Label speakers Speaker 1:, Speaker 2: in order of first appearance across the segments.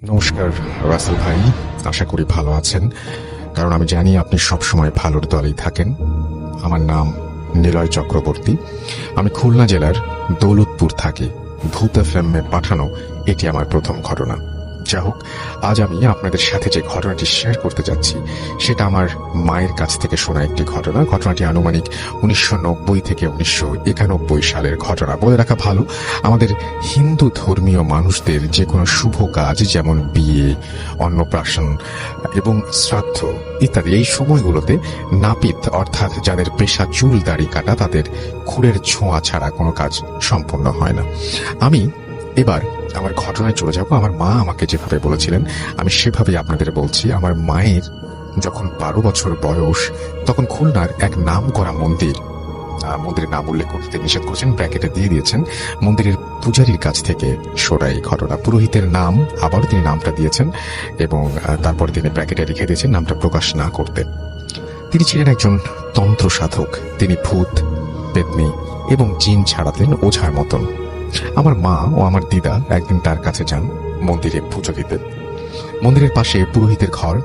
Speaker 1: নমস্কার রাসেল ভাই, আশা করি ভালো আছেন, কারণ আমি জানি আপনি সবসময় ভালোর দলেই থাকেন। আমার নাম নিলয় চক্রবর্তী, আমি খুলনা জেলার দৌলতপুর থাকি। ভূত এফএমে পাঠানো এটি আমার প্রথম ঘটনা। যা হোক, আজ আমি আপনাদের সাথে যে ঘটনাটি শেয়ার করতে যাচ্ছি সেটা আমার মায়ের কাছ থেকে শোনা একটি ঘটনা। ঘটনাটি আনুমানিক 1990 থেকে 1991 সালের ঘটনা। বলে রাখা ভালো, আমাদের হিন্দু ধর্মীয় মানুষদের যে কোনো শুভ কাজ, যেমন বিয়ে, অন্নপ্রাশন এবং শ্রাদ্ধ ইত্যাদি, এই সময়গুলোতে নাপিত অর্থাৎ যাদের পেশা চুল দাড়ি কাটা, তাদের খুরের ছোঁয়া ছাড়া কোনো কাজ সম্পূর্ণ হয় না। আমি এবার আমার ঘটনায় চলে যাব। আমার মা আমাকে যেভাবে বলেছিলেন আমি সেভাবেই আপনাদের বলছি। আমার মায়ের যখন 12 বছর বয়স, তখন খুলনার এক নামকরা মন্দিরের নাম উল্লেখ করতে নিষেধ করেছেন, ব্র্যাকেটে দিয়ে দিয়েছেন। মন্দিরের পূজারীর কাছ থেকে শোনা এই ঘটনা। পুরোহিতের নাম আবারও তিনি নামটা দিয়েছেন এবং তারপরে তিনি ব্র্যাকেটে লিখে দিয়েছেন নামটা প্রকাশ না করতে। তিনি ছিলেন একজন তন্ত্র সাধক। তিনি ভূত, পেতনি এবং জিন ছাড়াতেন ওঝার মতন। আমার মা ও আমার দিদা একদিন তার কাছে যান মন্দিরে পুজো দিতে। মন্দিরের পাশে পুরোহিতের ঘর।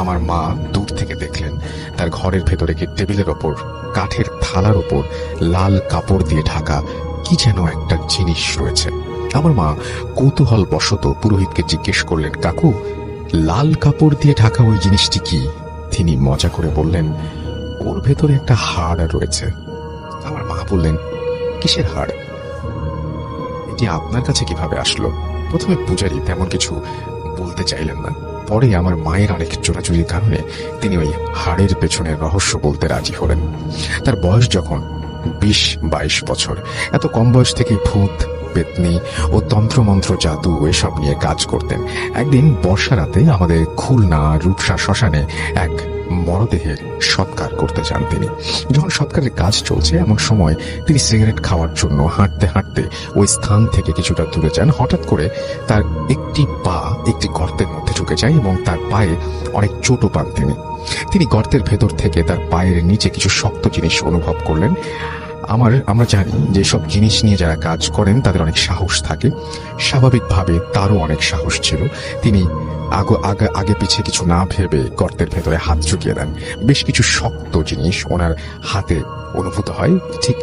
Speaker 1: আমার মা দূর থেকে দেখলেন তার ঘরের ভেতরে কি টেবিলের ওপর কাঠের থালার ওপর লাল কাপড় দিয়ে ঢাকা কি যেন একটা জিনিস রয়েছে। আমার মা কৌতূহল বশত পুরোহিতকে জিজ্ঞেস করলেন, কাকু, লাল কাপড় দিয়ে ঢাকা ওই জিনিসটি কি? তিনি মজা করে বললেন, ওর ভেতরে একটা হাড় রয়েছে। আমার মা বললেন, কিসের হাড়? এটি আপনার কাছে কিভাবে আসলো? প্রথমে পূজারী তেমন কিছু বলতে চাইলেন না। পরে আমার মায়ের অনেক চোরাচুরির কারণে তিনি ওই হাড়ের পেছনের রহস্য বলতে রাজি হলেন। তার বয়স যখন 20-22 বছর, এত কম বয়স থেকে ভূত, পেতনি ও তন্ত্রমন্ত্র, জাদু এসব নিয়ে কাজ করতেন। একদিন বর্ষা রাতে আমাদের খুলনা রূপসা শ্মশানে এক মরদেহের সৎকার করতে চান তিনি। যখন সৎকারের কাজ চলছে এমন সময় তিনি সিগারেট খাওয়ার জন্য হাঁটতে হাঁটতে ওই স্থান থেকে কিছুটা দূরে যান। হঠাৎ করে তার একটি পা একটি গর্তের মধ্যে ঢুকে যায় এবং তার পায়ে অনেক চোটও পান তিনি গর্তের ভেতর থেকে তার পায়ের নিচে কিছু শক্ত জিনিস অনুভব করলেন। আমরা জানি যে সব জিনিস নিয়ে যারা কাজ করেন তাদের অনেক সাহস থাকে। স্বাভাবিকভাবে তারও অনেক সাহস ছিল। তিনি আগে পিছিয়ে কিছু না ভেবে গর্তের ভেতরে হাত ঢুকিয়ে দেন। বেশ কিছু শক্ত জিনিস ওনার হাতে অনুভূত হয়। ঠিক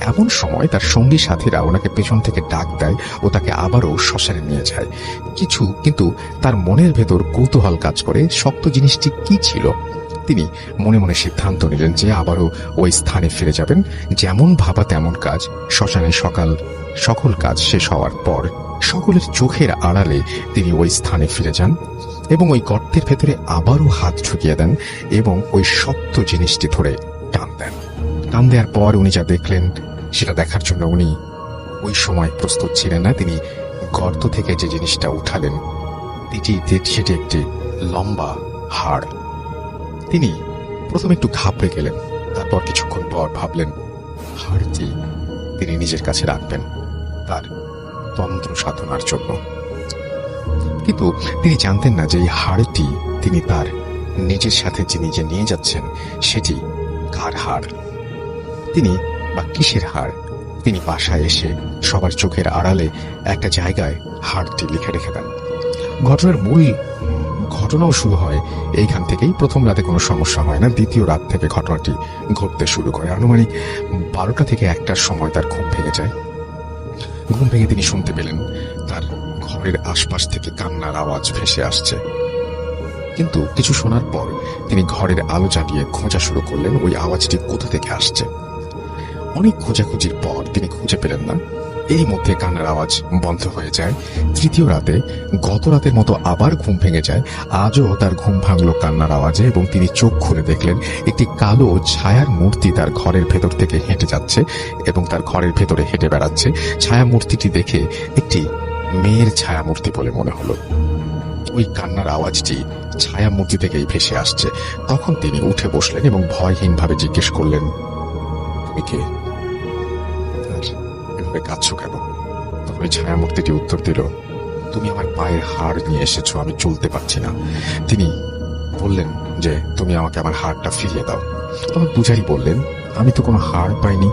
Speaker 1: এমন সময় তার সঙ্গী সাথীরা ওনাকে পেছন থেকে ডাক দেয় ও তাকে আবারও শ্মশানে নিয়ে যায়। কিন্তু তার মনের ভেতর কৌতূহল কাজ করে, শক্ত জিনিসটি কি ছিল। তিনি মনে মনে সিদ্ধান্ত নিলেন যে আবারও ওই স্থানে ফিরে যাবেন। যেমন ভাবা তেমন কাজ। শ্মশানে সকল কাজ শেষ হওয়ার পর সকলের চোখের আড়ালে তিনি ওই স্থানে ফিরে যান এবং ওই গর্তের ভেতরে আবারও হাত ঢুকিয়ে দেন এবং ওই শক্ত জিনিসটি ধরে টান দেন। টান দেওয়ার পর উনি যা দেখলেন সেটা দেখার জন্য উনি ওই সময় প্রস্তুত ছিলেন না। তিনি গর্ত থেকে যে জিনিসটা উঠালেন সেটি একটি লম্বা হাড়। তিনি প্রথমে একটু ঘাবড়ে গেলেন, তারপর কিছুক্ষণ পর ভাবলেন হাড়টি তিনি নিজের কাছে রাখবেন তার তন্ত্র সাধনার জন্য। কিন্তু তিনি জানতেন না যে এই হাড়টি তিনি তার নিজের সাথে যে নিয়ে যাচ্ছেন সেটি কার হাড়, তিনি বা কিসের হাড়। তিনি বাসায় এসে সবার চোখের আড়ালে একটা জায়গায় হাড়টি লিখে রেখে দেন। ঘটনাও শুরু হয় এইখান থেকেই। প্রথম রাতে কোনো সমস্যা হয় না। দ্বিতীয় রাত থেকে ঘটনাটি ঘটতে শুরু করে। আনুমানিক 12টা থেকে 1টার সময় তার ঘুম ভেঙে যায়। ঘুম ভেঙে তিনি শুনতে পেলেন তার ঘরের আশপাশ থেকে কান্নার আওয়াজ ভেসে আসছে। কিন্তু কিছু শোনার পর তিনি ঘরের আলো জ্বালিয়ে খোঁজা শুরু করলেন ওই আওয়াজটি কোথা থেকে আসছে। অনেক খোঁজাখুঁজির পর তিনি খুঁজে পেলেন না। এই মধ্যে কান্নার আওয়াজ বন্ধ হয়ে যায়। তৃতীয় রাতে গত রাতের মতো আবার ঘুম ভেঙে যায়। আজও তার ঘুম ভাঙল কান্নার আওয়াজে এবং তিনি চোখ খুলে দেখলেন একটি কালো ছায়ার মূর্তি তার ঘরের ভেতর থেকে হেঁটে যাচ্ছে এবং তার ঘরের ভেতরে হেঁটে বেড়াচ্ছে। ছায়া মূর্তিটি দেখে একটি মেয়ের ছায়া মূর্তি বলে মনে হলো। ওই কান্নার আওয়াজটি ছায়া মূর্তি থেকেই ভেসে আসছে। তখন তিনি উঠে বসলেন এবং ভয়হীনভাবে জিজ্ঞেস করলেন, তুমি কে? এভাবে কাঁদছো কেন? তখন ওই ছায়া মূর্তিটি উত্তর দিল, তুমি আমার পায়ের হাড় নিয়ে এসেছো, আমি চলতে পারছি না। তিনি বললেন যে তুমি আমাকে আমার হাড়টা ফিরিয়ে দাও। তখন পূজারী বললেন, আমি তো কোনো হাড় পাইনি,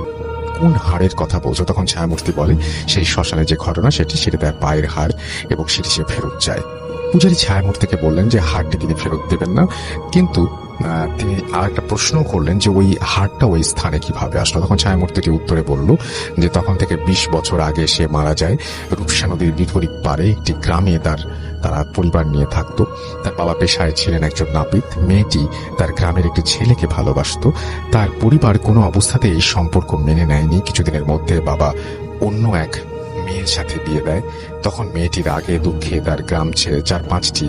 Speaker 1: কোন হাড়ের কথা বলছো? তখন ছায়ামূর্তি বলে সেই শ্মশানে যে ঘটনা সেটি তার পায়ের হাড় এবং সেটি সে ফেরত যায়। পূজারী ছায়ামূর্তিকে বললেন যে হাড়টি তিনি ফেরত দেবেন না, কিন্তু তিনি আর একটা প্রশ্ন করলেন যে ওই হাড়টা ওই স্থানে কিভাবে আসলো। তখন ছায়ামূর্তিটি উত্তরে বলল যে তখন থেকে 20 বছর আগে সে মারা যায়। রূপসা নদীর বিপরীত পারে একটি গ্রামে তারা পরিবার নিয়ে থাকতো। তার বাবা পেশায় ছিলেন একজন নাপিত। মেয়েটি তার গ্রামের একটি ছেলেকে ভালোবাসতো। তার পরিবার কোনো অবস্থাতে এই সম্পর্ক মেনে নেয়নি। কিছুদিনের মধ্যে বাবা অন্য এক মেয়ের সাথে বিয়ে দেয়। তখন মেয়েটির আগে দুঃখে তার গ্রাম ছেড়ে 4-5টি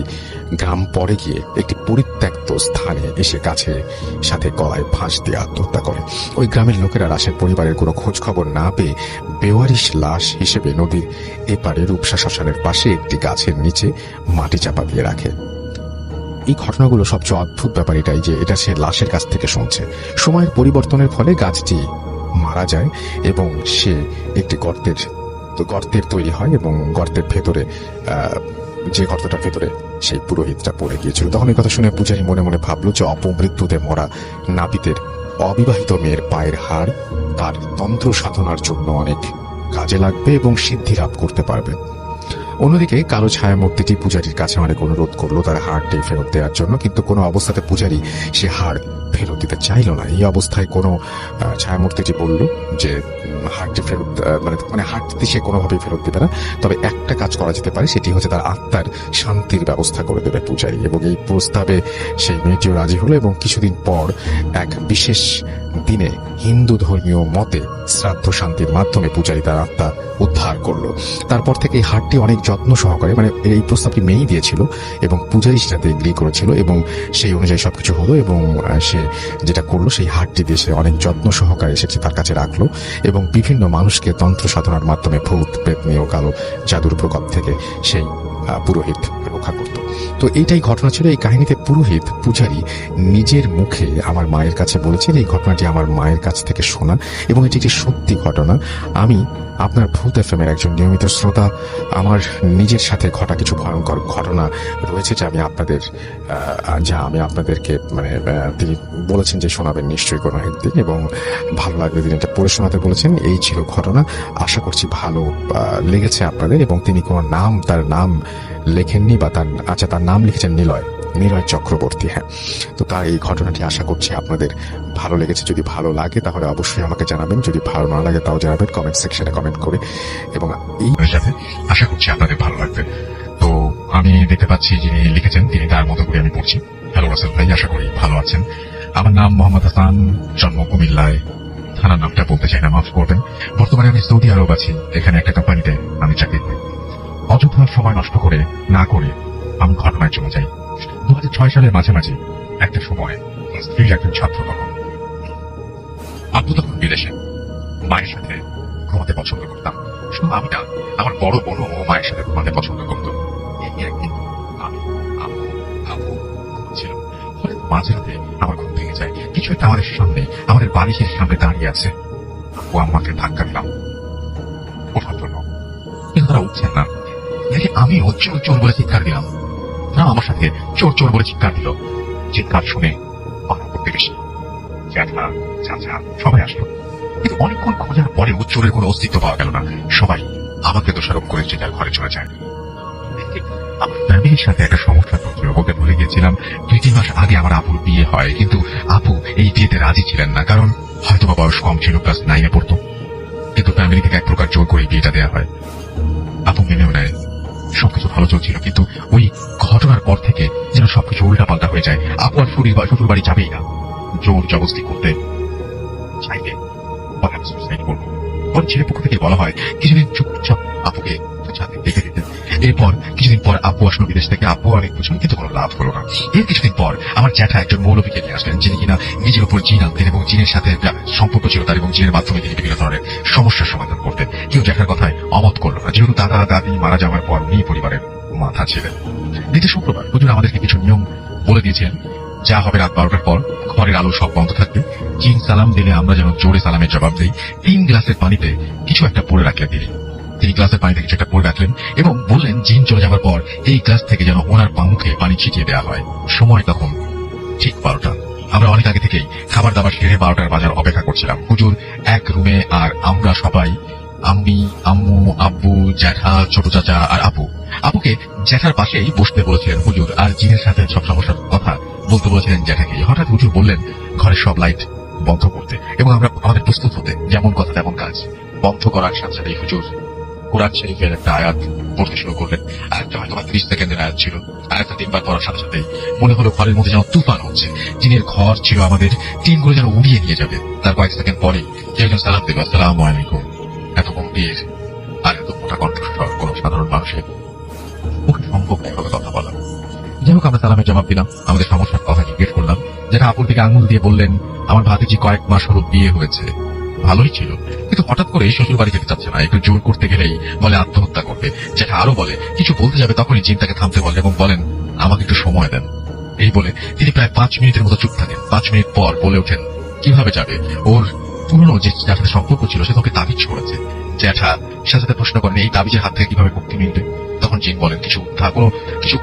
Speaker 1: গ্রাম পরে গিয়ে একটি পরিত্যক্ত স্থানে এসে গাছের সাথে গলায় ফাঁস দিয়ে আত্মহত্যা করে। ওই গ্রামের লোকেরা লাশের পরিবারের কোনো খোঁজ খবর না পেয়ে বেওয়ারিশ লাশ হিসেবে নদীর এপারে রূপসা শ্মশানের পাশে একটি গাছের নিচে মাটি চাপা দিয়ে রাখে। এই ঘটনাগুলো সবচেয়ে অদ্ভুত ব্যাপার এটাই যে এটা সে লাশের কাছ থেকে শুনছে। সময়ের পরিবর্তনের ফলে গাছটি মারা যায় এবং সে একটি গর্তের তৈরি হয় এবং গর্তের ভেতরে যে গর্তটার ভেতরে সেই পুরোহিতটা পড়ে গিয়েছিল। তখন এই কথা শুনে পূজারী মনে মনে ভাবল যে অপমৃত্যুতে মরা নাপিতের অবিবাহিত মেয়ের পায়ের হাড় তার তন্ত্র সাধনার জন্য অনেক কাজে লাগবে এবং সিদ্ধি লাভ করতে পারবে। অন্যদিকে কালো ছায়ামূর্তিটি পূজারীর কাছে অনেক অনুরোধ করলো তার হাড়টি ফেরত দেওয়ার জন্য, কিন্তু কোনো অবস্থাতে পূজারী সে হাড় ফেরত দিতে চাইল না। এই অবস্থায় কোনো ছায়ামূর্তিটি বলল যে হাড়টি ফেরত মানে হাড়টি সে কোনোভাবেই ফেরত দেবে না, তবে একটা কাজ করা যেতে পারে, সেটি হচ্ছে তার আত্মার শান্তির ব্যবস্থা করে দেবে পূজারী। এবং এই প্রস্তাবে সেই মেয়েটিও রাজি হলো এবং কিছুদিন পর এক বিশেষ দিনে হিন্দু ধর্মীয় মতে শ্রাদ্ধ শান্তির মাধ্যমে পূজারী তার আত্মা উদ্ধার করলো। তারপর থেকে এই হাড়টি অনেক যত্ন সহকারে, মানে এই প্রস্তাবটি মেয়েই দিয়েছিল এবং পূজারী সেটাতে এগ্রি করেছিল এবং সেই অনুযায়ী সবকিছু হলো। এবং সে যেটা করলো সেই হাড়টি দিয়ে সে অনেক যত্ন সহকারে সেটি তার কাছে রাখলো এবং বিভিন্ন মানুষকে তন্ত্র সাধনার মাধ্যমে ভূত পেতনি ও কালো জাদুর প্রকোপ থেকে সেই পুরোহিত রক্ষা করত। তো এইটাই ঘটনা ছিল। এই কাহিনীতে পুরোহিত পূজারী নিজের মুখে আমার মায়ের কাছে বলেছেন। এই ঘটনাটি আমার মায়ের কাছ থেকে শোনা এবং এটি একটি সত্যি ঘটনা। আমি আপনার ভূত এফএম-এর একজন নিয়মিত শ্রোতা। আমার নিজের সাথে ঘটা কিছু ভয়ঙ্কর ঘটনা রয়েছে যা আমি আপনাদেরকে তিনি বলেছেন যে শোনাবেন নিশ্চয়ই কোনো একদিন, এবং ভালো লাগলে তিনি এটা পড়ে শোনাতে বলেছেন। এই ছিল ঘটনা। আশা করছি ভালো লেগেছে আপনাদের। এবং তিনি কোনো তার নাম লেখেননি বা তার নাম লিখেছেন নিলয় চক্রবর্তী। হ্যাঁ, তো তার এই ঘটনাটি আশা করছি আপনাদের ভালো লেগেছে। যদি ভালো লাগে তাহলে অবশ্যই আমাকে জানাবেন, যদি ভালো না লাগে তাও জানাবেন কমেন্ট সেকশনে কমেন্ট করে, এবং এই সাথে আশা করছি আপনাদের ভালো লাগবে। তো আমি দেখতে পাচ্ছি যিনি লিখেছেন তিনি তার মতো করে আমি পড়ছি। হ্যালো রাসেল ভাই, আশা করি ভালো আছেন। আমার নাম মোহাম্মদ হাসান, জন্ম কুমিল্লায়। থানার নামটা বলতে চাই না, মাফ করবেন। বর্তমানে আমি সৌদি আরব আছি। এখানে একটা কোম্পানিতে আমি চাকরি করি। অযথা সময় নষ্ট না করে আমি ঘটনায় চলে যাই। 2006 সালের মাঝামাঝি একটা সময় স্ত্রীর একজন ছাত্র, তখন বিদেশে। মায়ের সাথে ঘুমাতে পছন্দ করতাম। শুধু আমি না, আমার বড় বোনও মায়ের সাথে ঘুমাতে পছন্দ করত। একদিন আমি ছিল, মাঝে রাতে আমার ঘুম ভেঙে যায়। কিছু একটা আমাদের বাড়ির সামনে দাঁড়িয়ে আছে। ও আমাকে ধাক্কা দিলাম ওঠার জন্য, কিন্তু তারা উঠছেন না। দেখে আমিও চোর চোর বলে চিৎকার দিলাম। তারা আমার সাথে চোর চোর বলে চিৎকার দিল। চিৎকার শুনে পাড়া প্রতিবেশী, জ্যাঠা, চাচা সবাই আসলো, কিন্তু অনেকক্ষণ খোঁজার পরেও চোরের কোনো অস্তিত্ব পাওয়া গেল না। সবাই আমাকে দোষারোপ করে যে যার ঘরে চলে যায়। আমার ফ্যামিলির সাথে একটা সমস্যা চলছিল। বলতে ভুলে গিয়েছিলাম 2-3 মাস আগে আমার আপুর বিয়ে হয়, কিন্তু আপু এই বিয়েতে রাজি ছিলেন না, কারণ হয়তো বা বয়স কম ছিল, ক্লাস 9-এ পড়তো। কিন্তু ফ্যামিলি থেকে এক প্রকার জোর করে বিয়েটা দেওয়া হয়। আপু মেনেও নেয়। সবকিছু ভালো চলছিল, কিন্তু ওই ঘটনার পর থেকে যেন সবকিছু উল্টা পাল্টা হয়ে যায়। আপু আর শ্বশুর বাড়ি যাবেই না। জোর জবরদস্তি করতে চাইলে সুইসাইড করবো। পরে ছেলে পক্ষ থেকে বলা হয় কিছুদিন চুপচাপ আপুকে দেখে দিতেন। এরপর কিছুদিন পর আপু আসলো বিদেশ থেকে। আপু অনেক কিছু, কিন্তু কোনো লাভ হলো না। এর কিছুদিন পর আমার জ্যাঠা একজন মৌলবীকে নিয়ে আসলেন, যিনি কিনা নিজের উপর জিন আনতেন এবং জিনের সাথে সম্পর্ক ছিল তার, এবং জিনের মাধ্যমে তিনি বিভিন্ন ধরনের সমস্যার সমাধান করতেন। কেউ জ্যাঠার কথায় অমত করলো না, যেহেতু দাদা দাদি মারা যাওয়ার পর উনি পরিবারের মাথা ছিলেন। দ্বিতীয় শুক্রবার হুজুর আমাদেরকে কিছু নিয়ম বলে দিয়েছিলেন, যা হবে রাত 12টার পর ঘরের আলো সব বন্ধ থাকবে। জিন সালাম দিলে আমরা যেন জোরে সালামের জবাব দিই। 3 গ্লাসের পানিতে কিছু একটা পড়ে রাখলেন তিনি গ্লাসের পানিতে কিছু একটা পড়ে রাখলেন এবং বললেন জিন চলে যাওয়ার পর এই গ্লাস থেকে যেন ওনার মুখে পানি ছিটিয়ে দেওয়া হয়। সময় তখন ঠিক 12টা। আমরা অনেক আগে থেকেই খাবার দাবার সেরে 12টার বাজার অপেক্ষা করছিলাম। হুজুর এক রুমে আর আমরা সবাই
Speaker 2: আমি, আম্মু, আব্বু, জ্যাঠা, ছোট চাচা আর আপু। আপুকে জ্যাঠার পাশেই বসতে বলেছিলেন হুজুর, আর জিনের সাথে সব সমস্যার কথা বলতে বলেছিলেন জ্যাঠাকে। হঠাৎ হুজুর বললেন ঘরের সব লাইট বন্ধ করতে এবং আমরা আমাদের প্রস্তুত হতে। যেমন কথা তেমন কাজ। বন্ধ করার সাথে সাথেই হুজুর কোরআন শরীফের একটা আয়াত পড়তে শুরু করলেন। আয়াতটা হয়তো 30 সেকেন্ডের আয়াত ছিল। আয়াতটা 3 বার পড়ার সাথে সাথেই মনে হলো ঘরের মধ্যে যেন তুফান হচ্ছে। জিনের ঘর ছিল আমাদের, টিনগুলো যেন উড়িয়ে নিয়ে যাবে। তার কয়েক সেকেন্ড পরেই কেউ একজন সালাম দেবে, আসসালামু আলাইকুম। এত গম্ভীর আর এত মোটা কণ্ঠস্বর কোন সাধারণ মানুষের মুখে সম্ভব না এভাবে কথা বলা। যাই হোক, আমরা সালামের জবাব দিলাম, আমাদের সমস্যার কথা জিজ্ঞেস করলাম। যেটা আপুর দিকে আঙুল দিয়ে বললেন, আমার ভাতিজি কয়েক মাস হলো বিয়ে হয়েছে, ভালোই ছিল, কিন্তু হঠাৎ করে শ্বশুর বাড়ি যেতে চাচ্ছে না। একটু জোর করতে গেলেই বলে আত্মহত্যা করবে। যেটা আরো বলে কিছু বলতে যাবে তখনই জিন তাকে থামতে বলে এবং বলেন আমাকে একটু সময় দেন। এই বলে তিনি প্রায় 5 মিনিটের মতো চুপ থাকেন। 5 মিনিট পর বলে ওঠেন কিভাবে যাবে, ওর পুরনো যে যার সাথে সম্পর্ক ছিল সে তোকে তাবিজ করেছে। জ্যাঠা সাথে প্রশ্ন করেন এই তাবিজের হাত থেকে কিভাবে মুক্তি মিলবে। তখন জিন বলেন কিছু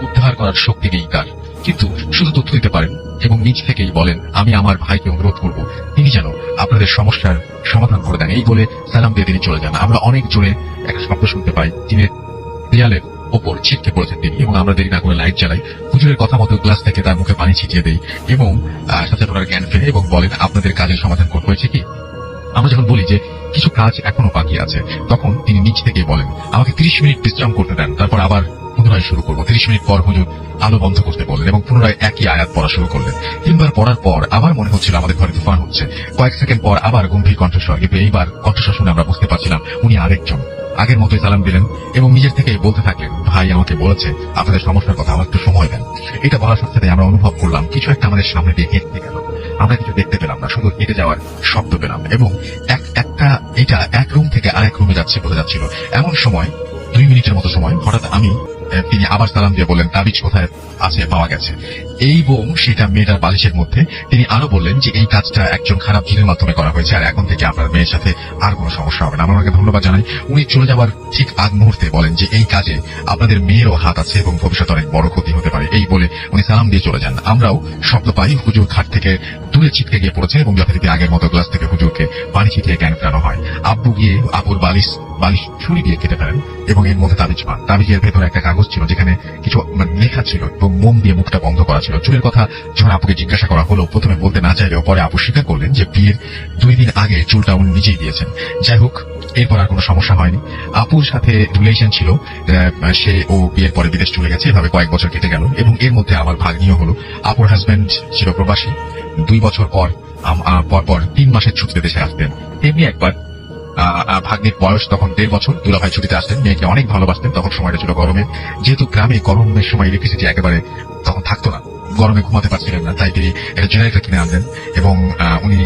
Speaker 2: উদ্ধার করার শক্তি নেই তার, কিন্তু শুধু তথ্য দিতে পারেন এবং নিজ থেকেই বলেন আমি আমার ভাইকে অনুরোধ করব তিনি যেন আপনাদের সমস্যার সমাধান করে দেন। এই বলে সালাম দিয়ে তিনি চলে যান। আমরা অনেক জোরে একটা শব্দ শুনতে পাই, টিনের দেয়ালের ওপর ছিটকে পড়েছেন তিনি এবং আমরা দেরি না করে লাইট জ্বালাই। হুজুরের কথা মতো গ্লাস থেকে তার মুখে পানি ছিটিয়ে দেই এবং সাথে ওনার জ্ঞান ফেরে এবং বলেন আপনাদের কাজের সমাধান হয়েছে কি। আমরা যখন বলি যে কিছু কাজ এখনো বাকি আছে, তখন তিনি নিজ থেকে বলেন আমাকে 30 মিনিট বিশ্রাম করতে দেন, তারপর আবার পুনরায় শুরু করবো। 30 মিনিট পর হুজুর আলো বন্ধ করতে বললেন এবং পুনরায় একই আয়াত পড়া শুরু করলেন। 3 বার পড়ার পর আবার মনে হচ্ছিল আমাদের ঘরে তুফান হচ্ছে। কয়েক সেকেন্ড পর আবার গম্ভীর কণ্ঠস্বর, কিন্তু এইবার কণ্ঠস্বর শুনে আমরা বুঝতে পারছিলাম উনি আরেকজন। আগের মতোই সালাম দিলেন এবং নিজের থেকে বলতে থাকলেন ভাই আমাকে বলেছে আপনাদের সমস্যার কথা, আমার একটু সময় দেন। এটা বলার সাথে সাথে আমরা অনুভব করলাম কিছু একটা আমাদের সামনে দিয়ে হেঁটে গেল। আমরা কিছু দেখতে পেলাম না, শুধু হেঁটে যাওয়ার শব্দ পেলাম এবং এটা এক রুম থেকে আরেক রুমে যাচ্ছে বোঝা যাচ্ছিল। এমন সময় 2 মিনিটের মতো সময় হঠাৎ তিনি আবার সালাম দিয়ে বললেন তাবিজ কোথায় আছে, পাওয়া গেছে। এই বোম সেটা মেয়েটার বালিশের মধ্যে। তিনি আরো বললেন যে এই কাজটা একজন খারাপ জিনের মাধ্যমে করা হয়েছে আর এখন থেকে আপনার মেয়ের সাথে আর কোনো সমস্যা হবে না। আমরা ওনাকে ধন্যবাদ জানাই। উনি চলে যাওয়ার ঠিক আগ মুহূর্তে বলেন যে এই কাজে আপনাদের মেয়েরও হাত আছে এবং ভবিষ্যতে অনেক বড় ক্ষতি হতে পারে। এই বলে উনি সালাম দিয়ে চলে যান। আমরাও শব্দ পাই, হুজুর খাট থেকে দূরে ছিটকে গিয়ে পড়েছেন এবং যথারীতি আগের মতো গ্লাস থেকে হুজুরকে পানি ছিটিয়ে জ্ঞান ফেরানো হয়। আব্বু গিয়ে আপুর বালিশ ছুরি দিয়ে কেটে ফেলেন এবং এর মধ্যে তাবিজ পান। তাবিজের ভেতরে একটা কাগজ ছিল যেখানে কিছু লেখা ছিল এবং মোম দিয়ে মুখটা বন্ধ করা ছিল। চুলের কথা যখন আপুকে জিজ্ঞাসা করা হলো, প্রথমে বলতে না চাইলেও পরে আপু স্বীকার করলেন যে বিয়ের 2 দিন আগে চুলটা উনি নিজেই দিয়েছেন। যাই হোক, এরপর আর কোনো সমস্যা হয়নি। আপুর সাথে রিলেশন ছিল, ও বিয়ের পরে বিদেশ চলে গেছে। এভাবে কয়েক বছর কেটে গেল এবং এর মধ্যে আমার ভাগ্নিও হলো। আপুর হাজবেন্ড ছিল প্রবাসী। 2 বছর পর 3 মাসের ছুটিতে দেশে আসতেন। তেমনি একবার ভাগ্নির বয়স তখন 1.5 বছর, দুলাভাই ছুটিতে আসতেন। মেয়েকে অনেক ভালোবাসতেন। তখন সময়টা ছিল গরমে, যেহেতু গ্রামে গরমের সময় ইলেকট্রিসিটি একেবারে তখন থাকতো না, গরমে ঘুমাতে পারছিলেন না, তাই তিনি জেনারেটর কিনে আনলেন এবং উনি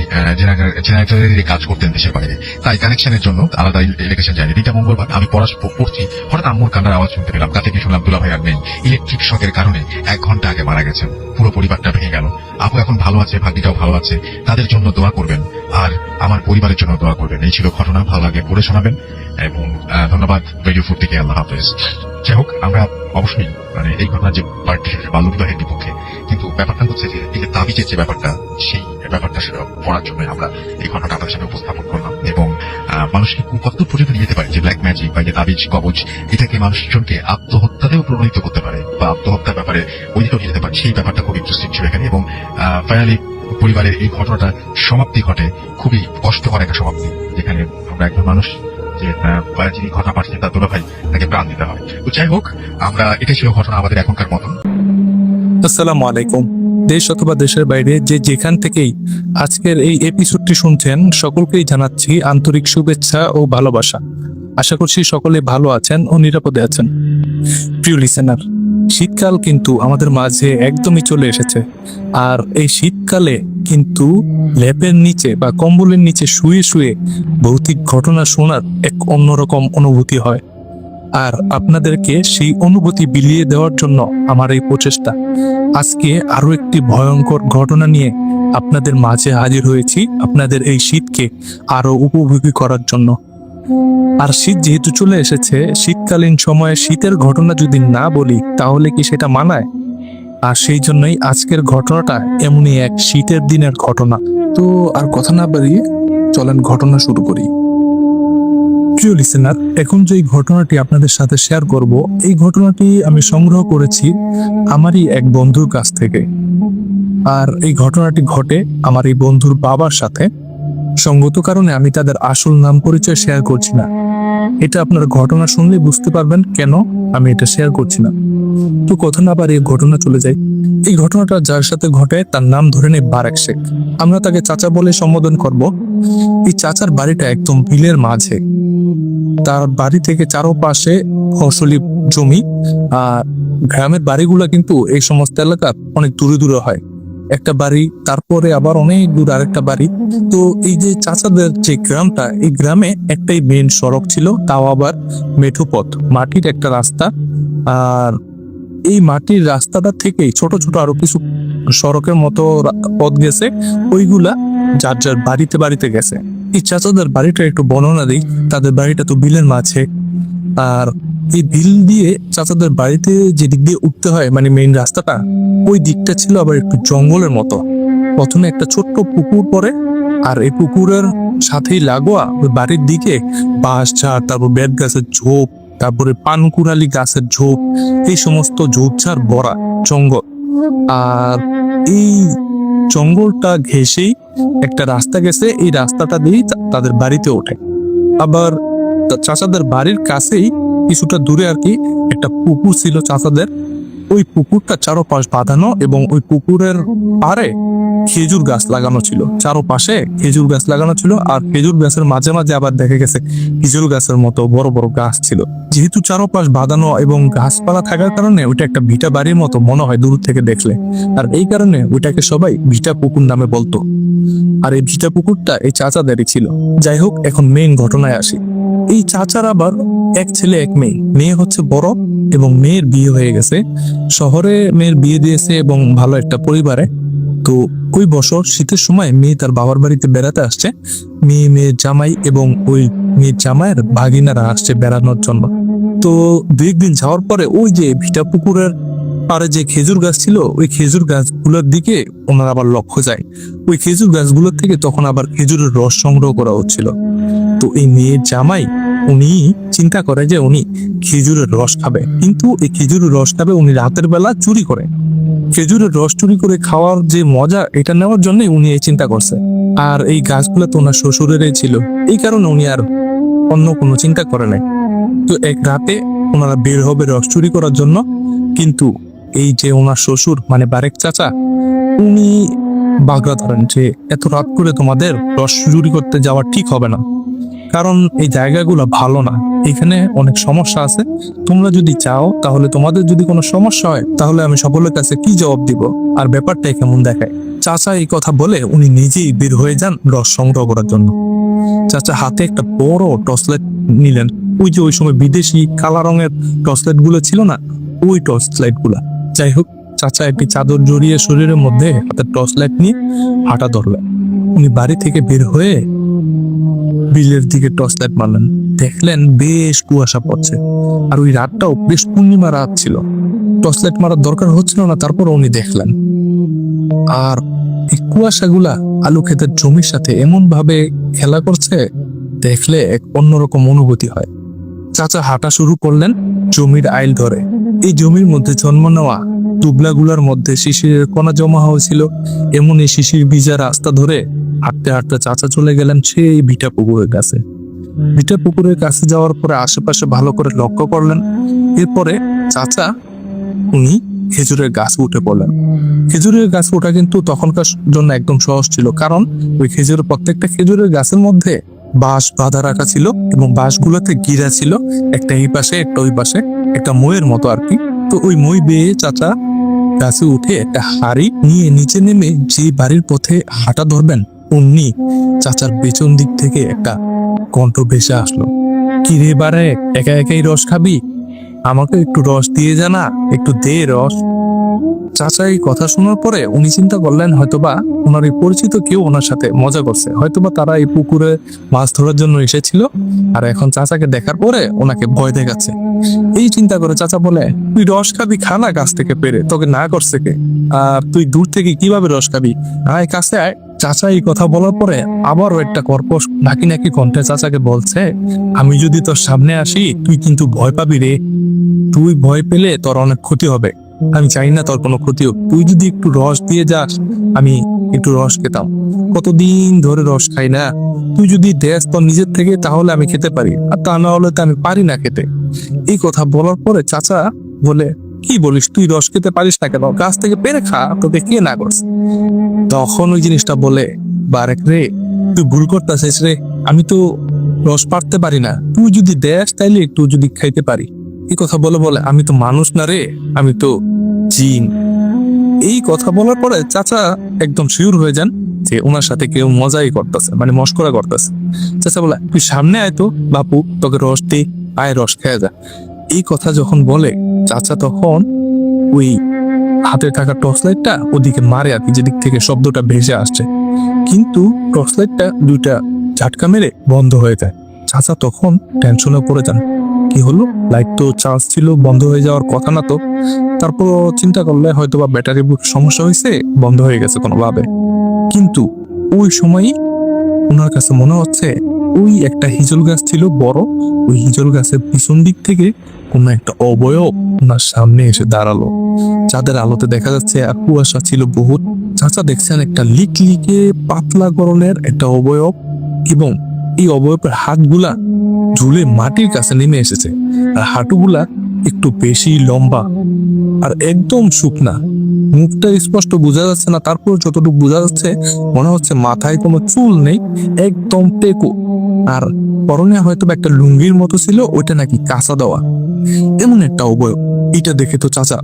Speaker 2: জেনারেটরের কাজ করতেন দেশের বাইরে। তাই কানেকশনের জন্য আলাদা ইলেকট্রিশিয়ান যায়নি। 2টা মঙ্গলবার আমি পড়ছি, হঠাৎ আম্মুর কান্নার আওয়াজ শুনতে পেলাম। কাছে গিয়ে শুনলাম দুলাভাই আর নেই, ইলেকট্রিক শকের কারণে 1 ঘন্টা আগে মারা গেছেন। পুরো পরিবারটা ভেঙে গেল। আপু এখন ভালো আছে, ভাগ্নিটাও ভালো আছে, তাদের জন্য দোয়া করবেন আর আমার পরিবারের জন্য দোয়া করবেন। এই ছিল ঘটনা। ভালো লাগে পড়ে শোনাবেন এবং ধন্যবাদ রেডিও ফুর্তিকে। আল্লাহ হাফেজ। যাই হোক, আমরা অবশ্যই এই ঘটনা যে বাল্যবিবাহের বিপক্ষে, কিন্তু ব্যাপারটা হচ্ছে যে এই যে তাবিজের যে ব্যাপারটা, সেই ব্যাপারটা পড়ার জন্য আমরা এই ঘটনাটা আপনার সামনে উপস্থাপন করলাম এবং মানুষকে কত পর্যন্ত নিয়ে যেতে পারে যে ব্ল্যাক ম্যাজিক বা যে তাবিজ কবজ, এটাকে মানুষজনকে আত্মহত্যাতেও প্রণোদিত করতে পারে বা আত্মহত্যার ব্যাপারে ওইদিকেও নিয়ে যেতে পারে। সেই ব্যাপারটা খুব ইন্টারেস্টিং ছিল এখানে এবং ফাইনালি পরিবারের এই ঘটনাটা সমাপ্তি ঘটে, খুবই কষ্টকর একটা সমাপ্তি, যেখানে আমরা একজন মানুষ যে যিনি ঘটনা পাচ্ছেন তার দুলাভাই, তাকে প্রাণ দিতে হয়। তো যাই হোক, আমরা এটাই ছিল ঘটনা আমাদের এখনকার মতন।
Speaker 3: আসসালামু আলাইকুম। দেশ অথবা দেশের বাইরে যে যেখান থেকেই আজকের এই এপিসোডটি শুনছেন, সকলকেই জানাচ্ছি আন্তরিক শুভেচ্ছা ও ভালোবাসা। আশা করছি সকলে ভালো আছেন ও নিরাপদে আছেন। প্রিয় লিসেনার, শীতকাল কিন্তু আমাদের মাঝে একদমই চলে এসেছে। আর এই শীতকালে কিন্তু লেপের নিচে বা কম্বলের নিচে শুয়ে শুয়ে ভৌতিক ঘটনা শোনার এক অন্যরকম অনুভূতি হয়। আর আপনাদেরকে সেই অনুভূতি বিলিয়ে দেওয়ার জন্য আমার এই প্রচেষ্টা। আজকে আরো একটি ভয়ঙ্কর ঘটনা নিয়ে আপনাদের মাঝে হাজির হয়েছি, আপনাদের এই শীতকে আরো উপভোগী করার জন্য। আর শীত যেহেতু চলে এসেছে, শীতকালীন সময়ে শীতের ঘটনা যদি না বলি তাহলে কি সেটা মানায়? আর সেই জন্যই আজকের ঘটনাটা এমনই এক শীতের দিনের ঘটনা। তো আর কথা না বাড়িয়ে চলেন ঘটনা শুরু করি। প্রিয় লিসেনার, এখন যে এই ঘটনাটি আপনাদের সাথে শেয়ার করব, এই ঘটনাটি আমি সংগ্রহ করেছি আমারই এক বন্ধুর কাছ থেকে। আর এই ঘটনাটি ঘটে আমার এই বন্ধুর বাবার সাথে। সঙ্গত কারণে আমি তাদের আসল নাম পরিচয় শেয়ার করছি না। এটা আপনারা ঘটনা শুনলে বুঝতে পারবেন কেন আমি এটা শেয়ার করছি না। তো কথা না বাড়িয়ে ঘটনা চলে যাই। এই ঘটনাটা যার সাথে ঘটে তার নাম ধরে নেই বারেক শেখ। আমরা তাকে চাচা বলে সম্বোধন করব। এই চাচার বাড়িটা একদম বিলের মাঝে। তার বাড়ি থেকে চারপাশে ফসলি জমি। আর গ্রামের বাড়িগুলো কিন্তু এই সমস্ত এলাকার অনেক দূরে দূরে হয়। একটা বাড়ি, তারপরে আবার অনেক দূর আরেকটা বাড়ি। তো এই যে চাচাদের যে গ্রামটা, এই গ্রামে একটাই মেন সড়ক ছিল, তাও আবার মেঠো পথ, মাটির একটা রাস্তা। আর এই মাটির রাস্তাটা থেকেই ছোট ছোট আরো কিছু সড়কের মতো পথ গেছে, ওইগুলা যার যার বাড়িতে বাড়িতে গেছে। এই চাচাদের বাড়িটা একটু বর্ণনা দিই। তাদের বাড়িটা তো বিলের মাঝে। আর এই বিল দিয়ে চাচাদের বাড়িতে যে দিক দিয়ে উঠতে হয়, মানে মেইন রাস্তাটা, ওই দিকটা ছিল আবার একটু জঙ্গলের মতো। প্রথমে একটা ছোট্ট পুকুর পড়ে, আর এই পুকুরের সাথেই লাগোয়া ওই বাড়ির দিকে বাঁশ ঝাড়, তারপর বেত গাছের ঝোপ, তারপরে পানকুড়ালি গাছের ঝোপ, এই সমস্ত ঝোপঝাড় ভরা জঙ্গল। আর এই জঙ্গলটা ঘেঁষেই একটা রাস্তা গেছে, এই রাস্তাটা দিয়েই তাদের বাড়িতে ওঠে। আবার চাচাদের বাড়ির কাছেই কিছুটা দূরে আর কি একটা পুকুর ছিল চাচাদের। ওই পুকুরটা চারোপাশ বাঁধানো, এবং ওই পুকুরের পাড়ে খেজুর গাছ লাগানো ছিল। চারোপাশে খেজুর গাছ লাগানো ছিল, আর খেজুর গাছের মাঝে মাঝে আবার দেখা গেছে খেজুর গাছের মতো বড় বড় গাছ ছিল। যেহেতু চারোপাশ বাঁধানো এবং গাছপালা থাকার কারণে ওইটা একটা ভিটা বাড়ির মতো মনে হয় দূর থেকে দেখলে। আর এই কারণে ওইটাকে সবাই ভিটা পুকুর নামে বলতো। আর এই ভিটা পুকুরটা এই চাচাদেরই ছিল। যাই হোক, এখন মেইন ঘটনায় আসি। এই চাচার আবার এক ছেলে এক মেয়ে। মেয়ে হচ্ছে বড়, এবং মেয়ের বিয়ে হয়ে গেছে। শহরে মেয়ের বিয়ে দিয়েছে এবং ভালো একটা পরিবারে। তো ওই বছর শীতের সময় মেয়ে তার বাবার বাড়িতে বেড়াতে আসছে। মেয়ের জামাই এবং ওই মেয়ের জামাইয়ের ভাগিনারা আসছে বেড়ানোর জন্য। তো দুই একদিন যাওয়ার পরে ওই যে ভিটা পুকুরের পাড়ে যে খেজুর গাছ ছিল, ওই খেজুর গাছগুলোর দিকে ওনার আবার লক্ষ্য যায়। ওই খেজুর গাছগুলোর থেকে তখন আবার খেজুরের রস সংগ্রহ করা হচ্ছিল। তো এই মেয়ের জামাই উনি চিন্তা করে যে উনি খেজুরের রস খাবে, কিন্তু এই খেজুরের রস খাবে উনি রাতের বেলা চুরি করে। খেজুরের রস চুরি করে খাওয়ার যে মজা, এটা নেওয়ার জন্যই উনি এই চিন্তা করছে। আর এই গাছগুলো তো ওনার শ্বশুরেরই ছিল, এই কারণে উনি আর অন্য কোনো চিন্তা করে নাই। তো এক রাতে ওনারা বের হবে রস চুরি করার জন্য, কিন্তু এই যে ওনার শ্বশুর মানে বারেক চাচা, উনি বাগড়া ধরেন যে এত রাত করে তোমাদের রস চুরি করতে যাওয়া ঠিক হবে না, কারণ এই জায়গাগুলো ভালো না, এখানে অনেক সমস্যা আছে। তোমরা যদি চাও, তাহলে তোমাদের যদি কোনো সমস্যা হয়, তাহলে আমি সকলের কাছে কি জবাব দিব, আর ব্যাপারটাই কেমন দেখায়। চাচা এই কথা বলে উনি নিজেই বের হয়ে যান রস সংগ্রহ করার জন্য। চাচা হাতে একটা বড় টর্চ লাইট নিলেন। ওই যে ওই সময় বিদেশি কালা রঙের টর্চ লাইট গুলো ছিল না, ওই টর্চ লাইট গুলা। যাই হোক, চাচা একটি চাদর জড়িয়ে শরীরের মধ্যে হাতে টর্চ লাইট নিয়ে হাঁটা ধরলেন। উনি বাড়ি থেকে বের হয়ে বিলের দিকে টর্চ লাইট মারলেন। দেখলেন বেশ কুয়াশা পড়ছে, আর ওই রাতটাও বেশ পূর্ণিমা রাত ছিল। টর্চ লাইট মারার দরকার হচ্ছিল না, তারপর উনি দেখলেন। আর এই কুয়াশাগুলা আলু ক্ষেতের জমির সাথে এমন ভাবে খেলা করছে, দেখলে এক অন্যরকম অনুভূতি হয়। চাচা হাঁটা শুরু করলেন জমির আইল ধরে। এই জমির মধ্যে জন্ম নেওয়া দুবলাগুলার মধ্যে শিশিরের কণা জমা হয়েছিল। এমন এই শিশির ভিজা রাস্তা ধরে হাঁটতে হাঁটতে চাচা চলে গেলেন সেই ভিটা পুকুরের কাছে। ভিটা পুকুরের কাছে যাওয়ার পরে আশেপাশে ভালো করে লক্ষ্য করলেন। এরপরে চাচা উনি খেজুরের গাছ উঠে পড়লেন। খেজুরের গাছ ওঠা কিন্তু তখনকার জন্য একদম সহজ ছিল, কারণ ওই খেজুরের প্রত্যেকটা খেজুরের গাছের মধ্যে বাঁশ বাঁধা রাখা ছিল, এবং বাঁশগুলোতে গিরা ছিল, একটা এই পাশে একটা ওই পাশে, একটা মইয়ের মতো আর কি। তো ওই মই বেয়ে চাচা গাছে উঠে একটা হাড়ি নিয়ে নিচে নেমে যে বাড়ির পথে হাঁটা ধরবেন, অমনি চাচার পেছন দিক থেকে একটা কণ্ঠ ভেসে আসলো, কি রে বারে, একা একাই রস খাবি? আমাকে একটু রস দিয়ে জানা, একটু দে রস। চাচা এই কথা শোনার পরে উনি চিন্তা করলেন হয়তোবা ওনার এই পরিচিত কেউ ওনার সাথে মজা করছে, হয়তোবা তারা এই পুকুরে মাছ ধরার জন্য এসেছিল, আর এখন চাচাকে দেখার পরে ওনাকে ভয় দেখাচ্ছে। এই চিন্তা করে চাচা বলে, তুই রস খাবি, খা না গাছ থেকে পেরে, তোকে না করছে কে? আর তুই দূর থেকে কিভাবে রস খাবি? আয় কাছে আয়। চাচা এই কথা বলার পরে আবারও একটা কর্কশ নাকি নাকি কণ্ঠে চাচাকে বলছে, আমি যদি তোর সামনে আসি তুই কিন্তু ভয় পাবি রে, তুই ভয় পেলে তোর অনেক ক্ষতি হবে, আমি চাই না তোর কোনো ক্ষতি হোক, তুই যদি একটু রস দিয়ে যাস আমি একটু রস খেতাম, কতদিন ধরে রস খাই না, তুই যদি দেস তোর নিজের থেকে তাহলে আমি খেতে পারি, আর তা না হলে তো আমি পারি না খেতে। এই কথা বলার পরে চাচা বলে, কি বলিস, তুই রস খেতে পারিস না কেন, গাছ থেকে পেরে খা, তোকে কে না করছে। তখন ওই জিনিসটা বলে, বারেক রে তুই ভুল করতেছিস রে, আমি তো রস পারতে পারি না, তুই যদি দেস তাইলে একটু যদি খাইতে পারি। এই কথা বলে বলে, আমি তো মানুষ না রে, আমি তো জিন। এই কথা বলার পরে চাচা একদম শিওর হয়ে যান যে ওনার সাথে কেউ মজাই করতেছে, মানে মস্করা করতেছে। চাচা বলে, তুই সামনে আয় তো বাপু, তোকে রস দে, আয় রস খেয়ে যা। এই কথা যখন বলে চাচা তখন ওই হাতে থাকা টর্চ লাইটটা ওদিকে মারে আর কি, যেদিক থেকে শব্দটা ভেসে আসছে, কিন্তু টর্চ লাইটটা দুইটা ঝাটকা মেরে বন্ধ হয়ে যায়। চাচা তখন টেনশনে পড়ে যান, কি হলো, লাইট তো চার্জ ছিল, বন্ধ হয়ে যাওয়ার কথা না তো। তারপর চিন্তা করলে হয়তো বা ব্যাটারি সমস্যা হয়েছে, বন্ধ হয়ে গেছে কোনোভাবে। কিন্তু ওই সময়ই ওনার কাছে মনে হচ্ছে ওই একটা হিজল গাছ ছিল বড়, ওই হিজল গাছের পিছন দিক থেকে কোন একটা অবয়ব ওনার সামনে এসে দাঁড়ালো। চাঁদের আলোতে দেখা যাচ্ছে আর কুয়াশা ছিল বহুত। চাচা দেখছেন একটা লিকলিকে পাতলা গরনের একটা অবয়ব, এবং এই অবয়বের হাতগুলা ঝুলে মাটির কাছে নেমে এসেছে, আর হাঁটুগুলা একটু বেশি লম্বা আর একদম শুকনা। মুখটা স্পষ্ট বোঝা যাচ্ছে না, তারপর যতটুকু বোঝা যাচ্ছে মনে হচ্ছে মাথায় কোনো চুল নেই, একদম টেকো, আর পরনে হয়তো একটা লুঙ্গির মতো ছিল, ওইটা নাকি কাঁচা দেওয়া। এমন একটা অবয়ব, এটা দেখে তো চাচা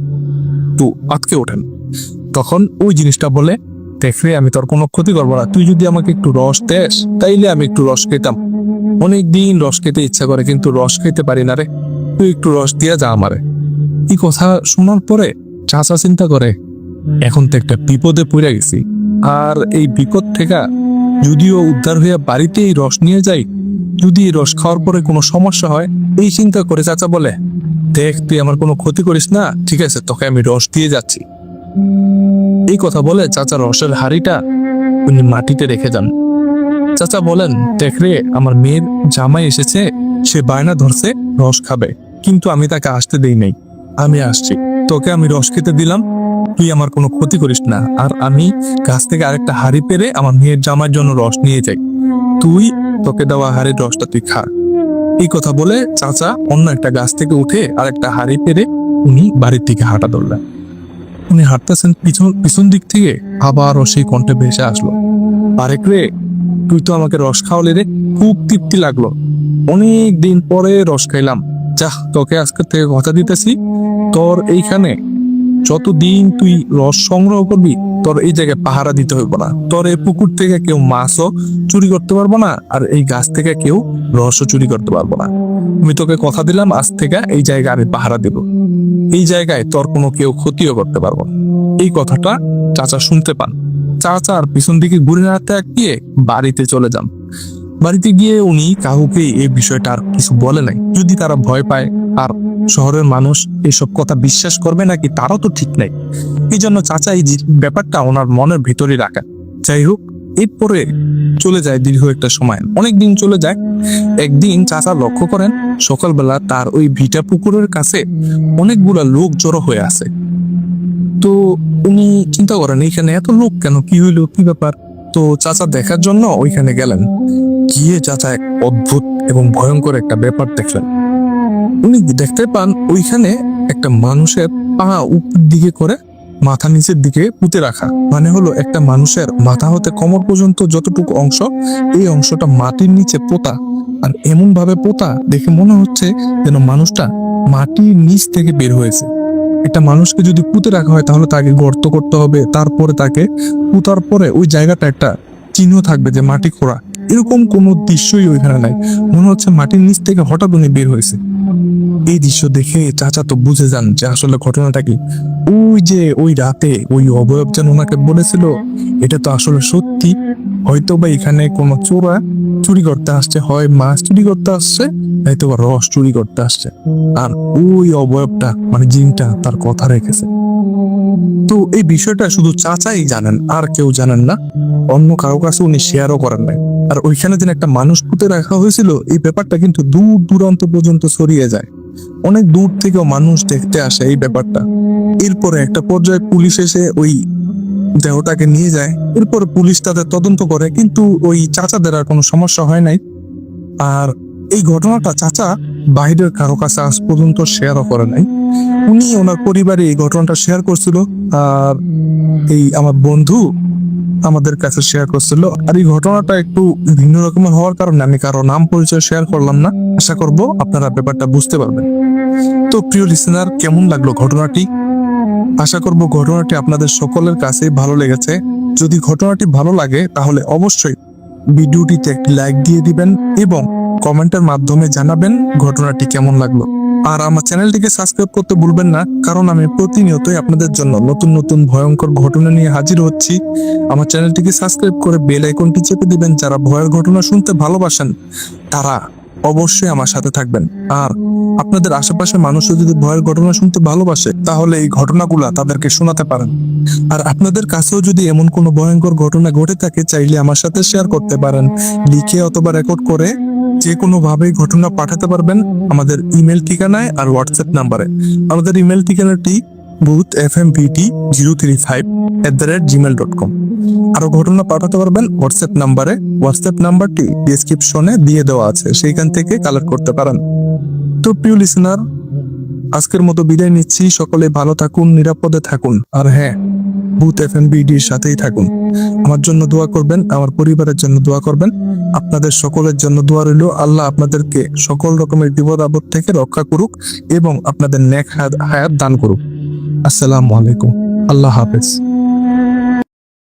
Speaker 3: তো আটকে ওঠেন। তখন ওই জিনিসটা বলে, দেখ রে, আমি তোর কোনো ক্ষতি করবো না, তুই যদি আমাকে একটু রস দেস তাইলে আমি একটু রস খেতাম, অনেকদিন রস খেতে ইচ্ছা করে কিন্তু রস খেতে পারি না রে, তুই একটু রস দিয়া যা আমারে। এই কথা শোনার পরে চাচা চিন্তা করে, এখন তো একটা বিপদে পড়ে গেছি, আর এই বিপদ থেকে যদিও উদ্ধার হইয়া বাড়িতে এই রস নিয়ে যাই, যদি এই রস খাওয়ার পরে কোনো সমস্যা হয়, এই চিন্তা করে চাচা বলে, দেখ তুই আমার কোনো ক্ষতি করিস না, ঠিক আছে, তোকে আমি রস দিয়ে যাচ্ছি। এই কথা বলে চাচা রসের হাড়িটা উনি মাটিতে রেখে যান। চাচা বলেন, দেখ রে, আমার মেয়ের জামাই এসেছে, সে বায়না ধরছে রস খাবে, কিন্তু আমি তাকে আসতে দেই নাই, আমি আসছি, তোকে আমি রস খেতে দিলাম, তুই আমার কোনো ক্ষতি করিস না, আর আমি গাছ থেকে আরেকটা হাড়ি পেরে আমার মেয়ের জামার জন্য রস নিয়ে যাই, তুই তোকে দেওয়া হাড়ির রসটা তুই খা। এই কথা বলে চাচা অন্য একটা গাছ থেকে উঠে আরেকটা হাড়ি পেরে উনি বাড়ির দিকে হাঁটা ধরলেন। উনি হাঁটতেছেন, পিছন দিক থেকে আবারও সেই কণ্ঠে ভেসে আসলো, বারেক রে, তুই তো আমাকে রস খাওয়ালি রে, খুব তৃপ্তি লাগলো, অনেক দিন পরে রস খাইলাম, যা তোকে আজকের থেকে কথা দিতেছি, তোর এইখানে যতদিন তুই রস সংগ্রহ করবি তোর এই জায়গায় পাহারা দিতে হইব না, তোর এই পুকুর থেকে কেউ মাছও চুরি করতে পারবো না, আর এই গাছ থেকে কেউ রসও চুরি করতে পারবো না, আমি তোকে কথা দিলাম আজ থেকে এই জায়গায় আমি পাহারা দিব, এই জায়গায় তোর কোনো কেউ ক্ষতিও করতে পারবো না। এই কথাটা চাচা শুনতে পান। চাচা আর পিছন দিকে ঘুরে দাঁড়াতে গিয়ে বাড়িতে চলে যান। বাড়িতে গিয়ে উনি কাউকে এই বিষয়টা আর কিছু বলে নাই, যদি তারা ভয় পায় আর শহরের মানুষ এসব কথা বিশ্বাস করবে নাকি তারও তো ঠিক নাই, এই জন্য চাচা এই ব্যাপারটা ওনার মনের ভেতরে রাখা। যাই হোক, এরপরে চলে যায় দীর্ঘ একটা সময়, অনেক দিন চলে যায়। একদিন চাচা লক্ষ্য করেন সকালবেলা তার ওই ভিটা পুকুরের কাছে অনেকগুলা লোক জড়ো হয়ে আছে। তো উনি চিন্তা করেন, এইখানে এত লোক কেন, কি হইলো, কি ব্যাপার। তো চাচা দেখার জন্য ওইখানে গেলেন, গিয়ে চাচা এক অদ্ভুত এবং ভয়ঙ্কর একটা ব্যাপার দেখলেন। উনি দেখতে পান ওইখানে একটা মানুষের পা উপর দিকে করে মাথা নিচের দিকে পুঁতে রাখা, মানে হলো একটা মানুষের মাথা হতে কোমর পর্যন্ত যতটুকু অংশ, এই অংশটা মাটির নিচে পোতা, আর এমন ভাবে পোতা দেখে মনে হচ্ছে যেন মানুষটা মাটির নিচ থেকে বের হয়েছে। একটা মানুষকে যদি পুঁতে রাখা হয় তাহলে তাকে গর্ত করতে হবে, তারপরে তাকে পুঁতার পরে ওই জায়গাটা একটা চিহ্ন থাকবে যে মাটি খোঁড়া, এরকম কোনো দৃশ্যই ওইখানে নাই, মনে হচ্ছে মাটির নিচ থেকে হঠাৎ উনি বের হয়েছে। এই দৃশ্য দেখে চাচা তো বুঝে যান যে আসলে ঘটনাটা কি। ওই যে ওই রাতে ওই অবয়ব যেন ওনাকে বলেছিল, এটা তো আসলে সত্যি। কি হয়তো বা এখানে কোনো চোরা চুরি করতে আসছে, হয় মাছ চুরি করতে আসছে, হয়তো বা রস চুরি করতে আসছে, আর ওই অবয়বটা মানে জিনটা তার কথা রেখেছে। তো এই বিষয়টা শুধু চাচাই জানেন, আর কেউ জানেন না, অন্য কারো কাছে উনি শেয়ারও করেন নাই। আর ওইখানে যেন একটা মানুষ পুঁতে রাখা হয়েছিল, এই ব্যাপারটা কিন্তু দূর দূরান্ত পর্যন্ত ছড়িয়ে যায়, অনেক দূর থেকেও মানুষ দেখতে আসে এই ব্যাপারটা। এরপরে একটা পর্যায়ে পুলিশ এসে ওই দেহটাকে নিয়ে যায়, এরপরে পুলিশ তাদের তদন্ত করে, কিন্তু ওই চাচাদের আর কোনো সমস্যা হয় নাই। আর এই ঘটনাটা চাচা বাইরের কারো কাছে আজ পর্যন্ত শেয়ারও করে নাই, উনি ওনার পরিবারে এই ঘটনাটা শেয়ার করছিল, আর এই আমার বন্ধু আমাদের কাছে শেয়ার করছিল। আর এই ঘটনাটা একটু ভিন্ন রকমের হওয়ার কারণে আমি কারো নাম পরিচয় শেয়ার করলাম না, আশা করব আপনারা ব্যাপারটা বুঝতে পারবেন। তো প্রিয় লিসেনার, কেমন লাগলো ঘটনাটি? আশা করব ঘটনাটি আপনাদের সকলের কাছে ভালো লেগেছে। যদি ঘটনাটি ভালো লাগে তাহলে অবশ্যই ভিডিওটিতে একটি লাইক দিয়ে দিবেন এবং কমেন্টের মাধ্যমে জানাবেন ঘটনাটি কেমন লাগলো। আর আমার চ্যানেলটিকে সাবস্ক্রাইব করতে ভুলবেন না, কারণ আমি প্রতিনিয়তই আপনাদের জন্য নতুন নতুন ভয়ঙ্কর ঘটনা নিয়ে হাজির হচ্ছি। আমার চ্যানেলটিকে সাবস্ক্রাইব করে বেল আইকনটি চেপে দিবেন। যারা ভয়ের ঘটনা শুনতে ভালোবাসেন তারা অবশ্যই আমার সাথে থাকবেন। আর আপনাদের আশেপাশে মানুষও যদি ভয়ের ঘটনা শুনতে ভালোবাসে তাহলে এই ঘটনাগুলা তাদেরকে শোনাতে পারেন। আর আপনাদের কাছেও যদি এমন কোনো ভয়ঙ্কর ঘটনা ঘটে থাকে, চাইলে আমার সাথে শেয়ার করতে পারেন, লিখে অথবা রেকর্ড করে যে কোনো ভাবে ঘটনা পাঠাতে পারবেন আমাদের ইমেল ঠিকানায় আর হোয়াটসঅ্যাপ নাম্বারে। আমাদের ইমেল ঠিকানাটি boothfmpt035@gmail.com। আরো ঘটনা পাঠাতে পারবেন হোয়াটসঅ্যাপ নাম্বারে, হোয়াটসঅ্যাপ নাম্বারটি ডেসক্রিপশনে দিয়ে দেওয়া আছে, সেইখান থেকে কালেক্ট করতে পারেন। তো প্রিয় লিসেনার, আজকের মতো বিদায় নিচ্ছি। সকলে ভালো থাকুন, নিরাপদে থাকুন, আর হ্যাঁ, ভূত এফএমবিডির সাথেই থাকুন। আমার জন্য দোয়া করবেন, আমার পরিবারের জন্য দোয়া করবেন, আপনাদের সকলের জন্য দোয়া রইল। আল্লাহ আপনাদেরকে সকল রকমের বিপদ আপদ থেকে রক্ষা করুক এবং আপনাদের নেক হায়াত দান করুক। আসসালামু আলাইকুম, আল্লাহ হাফেজ।